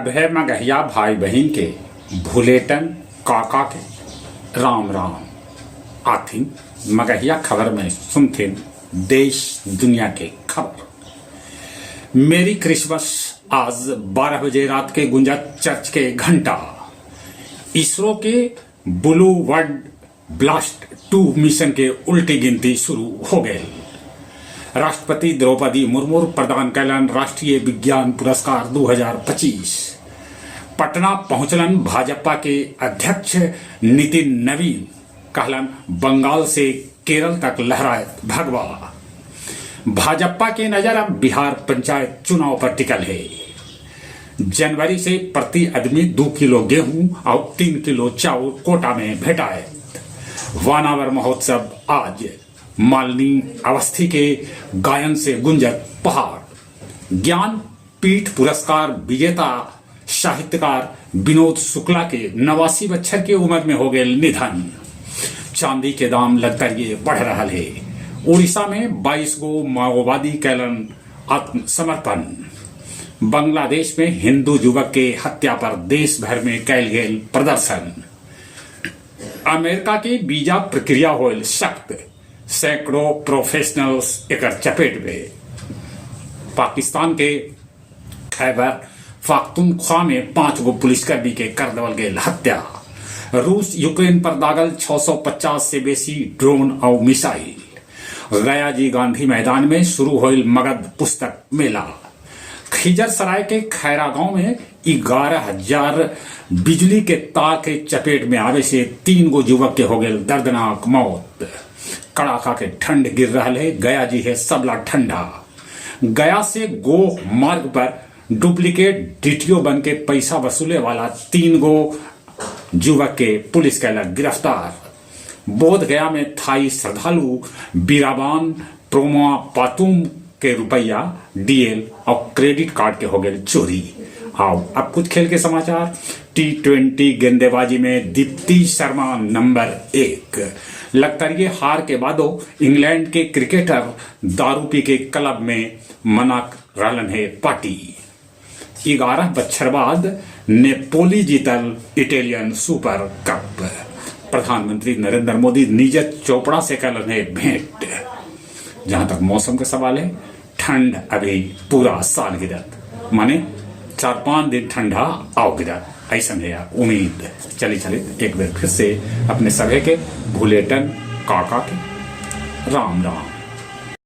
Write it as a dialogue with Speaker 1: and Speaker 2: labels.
Speaker 1: सभे मगहिया भाई बहन के भूलेटन काका के राम राम। आथिन मगहिया खबर में सुनथिन देश दुनिया के खबर। मेरी क्रिसमस आज 12 बजे रात के गुंजत चर्च के घंटा। इसरो के ब्लू वर्ल्ड ब्लास्ट 2 मिशन के उल्टी गिनती शुरू हो गए। राष्ट्रपति द्रौपदी मुर्मू प्रदान कैलन राष्ट्रीय विज्ञान पुरस्कार 2025। पटना पहुंचलन भाजपा के अध्यक्ष नितिन नवीन, कहलन बंगाल से केरल तक लहराए भगवा। भाजपा के नजर अब बिहार पंचायत चुनाव पर टिकल है। जनवरी से प्रति आदमी 2 किलो गेहूं और 3 किलो चावल कोटा में भेटाए। वानावर महोत्सव आज मालिनी अवस्थी के गायन से गुंजत पहाड़। ज्ञान पीठ पुरस्कार विजेता साहित्यकार विनोद शुक्ला के 89 बछर की उम्र में हो गए निधन। चांदी के दाम लगातार बढ़ रहा है। उड़ीसा में 22 गो माओवादी कैलन आत्मसमर्पण। बांग्लादेश में हिंदू युवक के हत्या पर देश भर में कैल गए प्रदर्शन। अमेरिका की वीजा प्रक्रिया होल सख्त, सैकड़ों प्रोफेशनल्स एकर चपेट में। पाकिस्तान के खैबर पख्तूनख्वा में 5 गो पुलिसकर्मी के कर देवल गए हत्या। रूस यूक्रेन पर दागल 650 से बेसी ड्रोन और मिसाइल। गया जी गांधी मैदान में शुरू होल मगध पुस्तक मेला। खिजर सराय के खैरा गांव में 11,000 बिजली के तार के चपेट में आवे से 3 गो युवक के हो गए दर्दनाक मौत। कड़ाका के ठंड गिर रहा है। गया जी है सबला ठंडा। गया से गो मार्ग पर डुप्लीकेट डीटीओ बन के पैसा वसूले वाला 3 गो युवक के पुलिस कैला गिरफ्तार। बोध गया में थाई श्रद्धालु बीराबान प्रोमा पातुम के रुपया, डीएल और क्रेडिट कार्ड के हो गए चोरी। आओ अब कुछ खेल के समाचार। T20 गेंदबाजी में दीप्ति शर्मा नंबर 1। लगातार ये हार के बादो इंग्लैंड के क्रिकेटर दारू पी के क्लब में मना रहलन है पार्टी। 11 बछर बाद नेपोली जीतल इटालियन सुपर कप। प्रधानमंत्री नरेंद्र मोदी नीरज चोपड़ा से कलन है भेंट। जहां तक मौसम का सवाल है, ठंड अभी पूरा साल गिरत, माने 4-5 दिन ठंडा आओ गिरत, ऐसा है उम्मीद। चले एक बार फिर से अपने सभी के भूलेटन काका के राम राम।